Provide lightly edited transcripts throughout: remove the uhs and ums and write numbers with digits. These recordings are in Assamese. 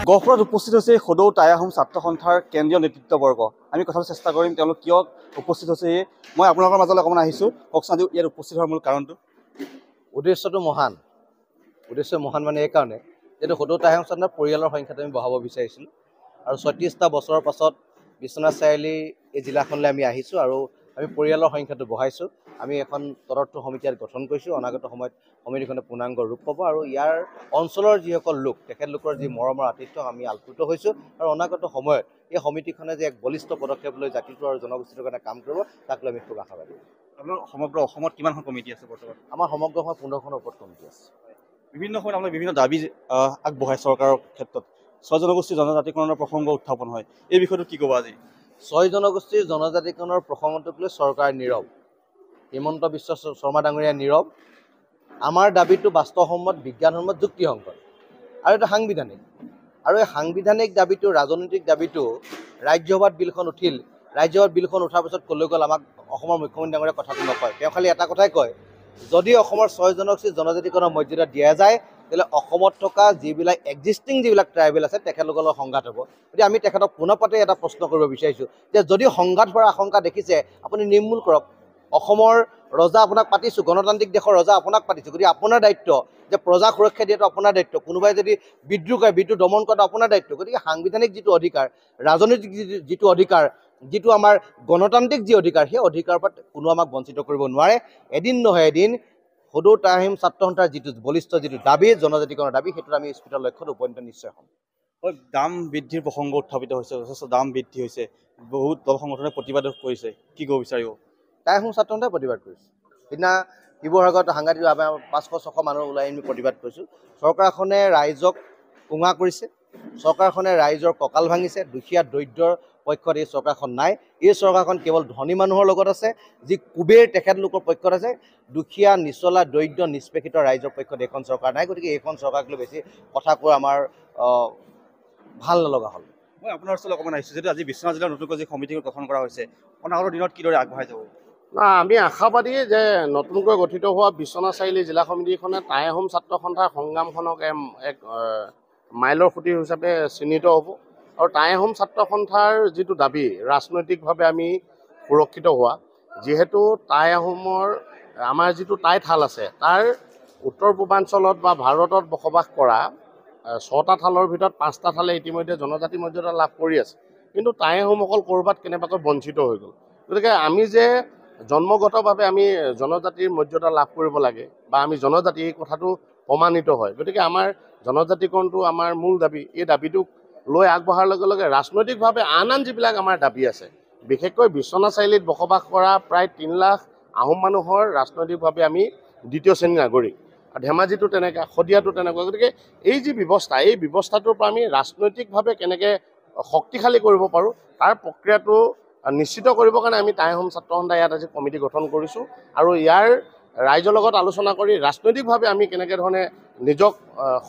গহপুৰত উপস্থিত হৈছে সদৌ টাই আহোম ছাত্ৰ সন্থাৰ কেন্দ্ৰীয় নেতৃত্ববৰ্গ। আমি কথাটো চেষ্টা কৰিম তেওঁলোক কিয় উপস্থিত হৈছে। মই আপোনালোকৰ মাজলৈ অকণমান আহিছোঁ, কওকচোন আজি ইয়াত উপস্থিত হোৱাৰ মূল কাৰণটো। উদ্দেশ্যটো মহান। উদ্দেশ্য মহান মানে এইকাৰণে যিহেতু সদৌ টাই আহোম ছাত্ৰৰ পৰিয়ালৰ সংখ্যাটো আমি বঢ়াব বিচাৰিছিলোঁ আৰু ৩৬টা বছৰৰ পাছত বিশ্বনাথ চাৰিআলি এই জিলাখনলৈ আমি আহিছোঁ আৰু আমি পৰিয়ালৰ সংখ্যাটো বঢ়াইছোঁ। আমি এখন তদৰ্থ সমিতি ইয়াত গঠন কৰিছোঁ। অনাগত সময়ত সমিতিখনে পূৰ্ণাংগ ৰূপ পাব আৰু ইয়াৰ অঞ্চলৰ যিসকল লোক তেখেতলোকৰ যি মৰমৰ আতিথ্য আমি আপ্লুত হৈছোঁ আৰু অনাগত সময়ত এই সমিতিখনে যে এক বলিষ্ঠ পদক্ষেপ লৈ জাতিটো আৰু জনগোষ্ঠীটোৰ কাৰণে কাম কৰিব তাক লৈ আমি খুব আশাবাদী। আপোনাৰ সমগ্ৰ অসমত কিমানখন কমিটি আছে বৰ্তমান? আমাৰ সমগ্ৰ অসমত 15খনৰ ওপৰত কমিটি আছে। বিভিন্ন সময়ত আপোনাৰ বিভিন্ন দাবী আগবঢ়ায় চৰকাৰৰ ক্ষেত্ৰত। ৬ জনগোষ্ঠী জনজাতিকৰণৰ প্ৰসংগ উত্থাপন হয়, এই বিষয়টো কি ক'ব আজি? ৬ জনগোষ্ঠীৰ জনজাতিকৰণৰ প্ৰসংগটোক লৈ চৰকাৰ নীৰৱ। হিমন্ত বিশ্ব শৰ্মা ডাঙৰীয়া নীৰৱ। আমাৰ দাবীটো বাস্তৱসন্মত, বিজ্ঞানসন্মত, যুক্তিসংগত আৰু এটা সাংবিধানিক। আৰু এই সাংবিধানিক দাবীটো, ৰাজনৈতিক দাবীটো ৰাজ্যসভাত বিলখন উঠিল। ৰাজ্যসভাত বিলখন উঠাৰ পিছত ক'লৈ গ'ল আমাক অসমৰ মুখ্যমন্ত্ৰী ডাঙৰীয়াই কথাটো নকয়। তেওঁ খালি এটা কথাই কয়, যদি অসমৰ ৬ জনগোষ্ঠীৰ জনজাতিকৰণৰ মৰ্যাদা দিয়া যায় তেতিয়াহ'লে অসমত থকা যিবিলাক এক্সিষ্টিং যিবিলাক ট্ৰাইবেল আছে তেখেতলোকৰ লগত সংঘাত হ'ব। গতিকে আমি তেখেতক পোনপটে এটা প্ৰশ্ন কৰিব বিচাৰিছোঁ যে যদি সংঘাত হোৱাৰ আশংকা দেখিছে আপুনি নিৰ্মূল কৰক। অসমৰ ৰজা আপোনাক পাতিছোঁ, গণতান্ত্ৰিক দেশৰ ৰজা আপোনাক পাতিছোঁ, গতিকে আপোনাৰ দায়িত্ব যে প্ৰজা সুৰক্ষা দিয়াটো আপোনাৰ দায়িত্ব। কোনোবাই যদি বিদ্ৰোহ কৰে, বিদ্ৰোহ দমন কৰাটো আপোনাৰ দায়িত্ব। গতিকে সাংবিধানিক যিটো অধিকাৰ, ৰাজনৈতিক যিটো অধিকাৰ, যিটো আমাৰ গণতান্ত্ৰিক যি অধিকাৰ, সেই অধিকাৰৰ পৰা কোনো আমাক বঞ্চিত কৰিব নোৱাৰে। এদিন নহয় এদিন সদৌ টাই আহোম ছাত্ৰ সন্থাৰ যিটো বলিষ্ঠ যিটো দাবী, জনজাতিকৰণৰ দাবী, সেইটোত আমি স্ফীত লক্ষ্যত উপনীত নিশ্চয় হ'ম। হয়, দাম বৃদ্ধিৰ প্ৰসংগ উত্থাপিত হৈছে, যথেষ্ট দাম বৃদ্ধি হৈছে, বহুত দল সংগঠনে প্ৰতিবাদ কৰিছে, কি ক'ব বিচাৰিব? টাই আহোম ছাত্ৰ সন্থাই প্ৰতিবাদ কৰিছে। সিদিনা শিৱসাগৰত সাংঘাতিক ৫০০-৬০০ মানুহ ওলাই আমি প্ৰতিবাদ কৰিছোঁ। চৰকাৰখনে ৰাইজক কোঙা কৰিছে, চৰকাৰখনে ৰাইজৰ কঁকাল ভাঙিছে। দুখীয়া দৰিদ্ৰৰ পক্ষত এই চৰকাৰখন নাই। এই চৰকাৰখন কেৱল ধনী মানুহৰ লগত আছে, যি কুবেৰ তেখেতলোকৰ পক্ষত আছে। দুখীয়া, নিচলা, দৰিদ্ৰ, নিষ্পেষিত ৰাইজৰ পক্ষত এইখন চৰকাৰ নাই। গতিকে এইখন চৰকাৰক লৈ বেছি কথা কোৱা আমাৰ ভাল নলগা হ'ল। মই আপোনাৰ ওচৰলৈ অকণমান আহিছোঁ, যিহেতু আজি বিশ্বনাথ জিলাৰ নতুনকৈ যি সমিতি গঠন কৰা হৈছে, অনাগত দিনত কিদৰে আগবঢ়াই যাব? আমি আশাবাদী যে নতুনকৈ গঠিত হোৱা বিশ্বনাথ চাৰিআলি জিলা সমিতিখনে টাই আহোম ছাত্ৰ সন্থাৰ সংগ্ৰামখনক এক মাইলৰ খুঁটি হিচাপে চিহ্নিত হ'ব আৰু টাই আহোম ছাত্ৰ সন্থাৰ যিটো দাবী ৰাজনৈতিকভাৱে আমি সুৰক্ষিত হোৱা, যিহেতু টাই আহোমৰ আমাৰ যিটো টাই থাল আছে তাৰ উত্তৰ পূৰ্বাঞ্চলত বা ভাৰতত বসবাস কৰা ৬টা থালৰ ভিতৰত 5টা থালে ইতিমধ্যে জনজাতি মৰ্যাদা লাভ কৰি আছে, কিন্তু টাই আহোমসকল ক'ৰবাত কেনেবাকৈ বঞ্চিত হৈ গ'ল। গতিকে আমি যে জন্মগতভাৱে আমি জনজাতিৰ মৰ্যাদা লাভ কৰিব লাগে বা আমি জনজাতি, এই কথাটো প্ৰমাণিত হয়। গতিকে আমাৰ জনজাতিকৰণটো আমাৰ মূল দাবী। এই দাবীটোক লৈ আগবঢ়াৰ লগে লগে ৰাজনৈতিকভাৱে আন যিবিলাক আমাৰ দাবী আছে, বিশেষকৈ বিশ্বনাথ চাৰিআলিত বসবাস কৰা প্ৰায় ৩ লাখ আহোম মানুহৰ ৰাজনৈতিকভাৱে আমি দ্বিতীয় শ্ৰেণীৰ নাগৰিক। ধেমাজিটো তেনেকুৱা, শদিয়াটো তেনেকুৱা। গতিকে এই যি ব্যৱস্থা, এই ব্যৱস্থাটোৰ পৰা আমি ৰাজনৈতিকভাৱে কেনেকৈ শক্তিশালী কৰিব পাৰোঁ তাৰ প্ৰক্ৰিয়াটো নিশ্চিত কৰিবৰ কাৰণে আমি টাই আহোম ছাত্ৰ সন্থাই ইয়াত আজি কমিটি গঠন কৰিছোঁ আৰু ইয়াৰ ৰাইজৰ লগত আলোচনা কৰি ৰাজনৈতিকভাৱে আমি কেনেকৈ ধৰণে নিজক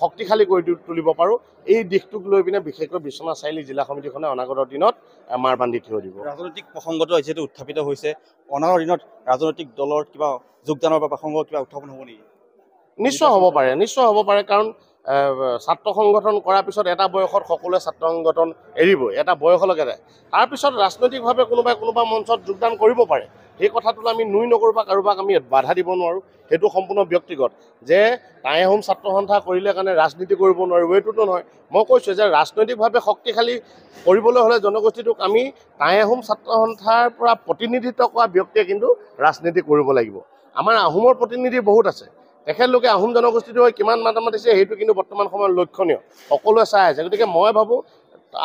শক্তিশালী কৰি তুলিব পাৰোঁ, এই দিশটোক লৈ পিনে বিশেষকৈ বিশ্বনাথ চাৰিআলি জিলা সমিতিখনে অনাগত দিনত মাৰ বান্ধি থৈ দিব। ৰাজনৈতিক প্ৰসংগটো যিহেতু উত্থাপিত হৈছে, অনাগত দিনত ৰাজনৈতিক দলৰ কিবা যোগদানৰ বা প্ৰসংগ কিবা উত্থাপন হ'ব নেকি? নিশ্চয় হ'ব পাৰে, নিশ্চয় হ'ব পাৰে। কাৰণ ছাত্ৰ সংগঠন কৰাৰ পিছত এটা বয়সত সকলোৱে ছাত্ৰ সংগঠন এৰিবই, এটা বয়সলৈকে যায়। তাৰপিছত ৰাজনৈতিকভাৱে কোনোবা মঞ্চত যোগদান কৰিব পাৰে। সেই কথাটোত আমি নুই নকৰোঁ বা কাৰোবাক আমি বাধা দিব নোৱাৰোঁ, সেইটো সম্পূৰ্ণ ব্যক্তিগত। যে টাই আহোম ছাত্ৰ সন্থা কৰিলে কাৰণে ৰাজনীতি কৰিব নোৱাৰিব এইটোতো নহয়। মই কৈছোঁ যে ৰাজনৈতিকভাৱে শক্তিশালী কৰিবলৈ হ'লে জনগোষ্ঠীটোক আমি টাই আহোম ছাত্ৰ সন্থাৰ পৰা প্ৰতিনিধিত্ব কৰা ব্যক্তিয়ে কিন্তু ৰাজনীতি কৰিব লাগিব। আমাৰ আহোমৰ প্ৰতিনিধি বহুত আছে, তেখেতলোকে আহোম জনগোষ্ঠীটো হৈ কিমান মাত মাতিছে সেইটো কিন্তু বৰ্তমান সময়ত লক্ষণীয়, সকলোৱে চাই আছে। গতিকে মই ভাবোঁ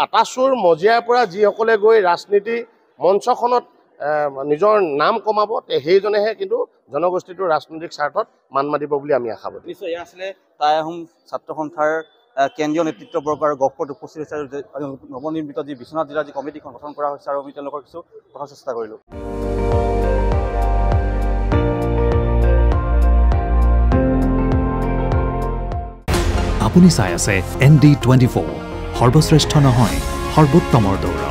আটাচুৰ মজিয়াৰ পৰা যিসকলে গৈ ৰাজনীতি মঞ্চখনত নিজৰ নাম কমাব সেইজনেহে কিন্তু জনগোষ্ঠীটোৰ ৰাজনৈতিক স্বাৰ্থত মান মাতিব বুলি আমি আশাবাদী। নিশ্চয় এয়া আছিলে টাই আহোম ছাত্ৰ সন্থাৰ কেন্দ্ৰীয় নেতৃত্ববৰ্গ আৰু গহপুৰত উপস্থিত হৈছে আৰু নৱনিৰ্মিত যি বিশ্বনাথ জিলাৰ যি কমিটিখন গঠন কৰা হৈছে আৰু আমি তেওঁলোকৰ কিছু কথা চেষ্টা কৰিলোঁ। আপুনি চাই আছে ND24 সৰ্বশ্ৰেষ্ঠ নহয় সৰ্বোত্তমৰ দৌৰা।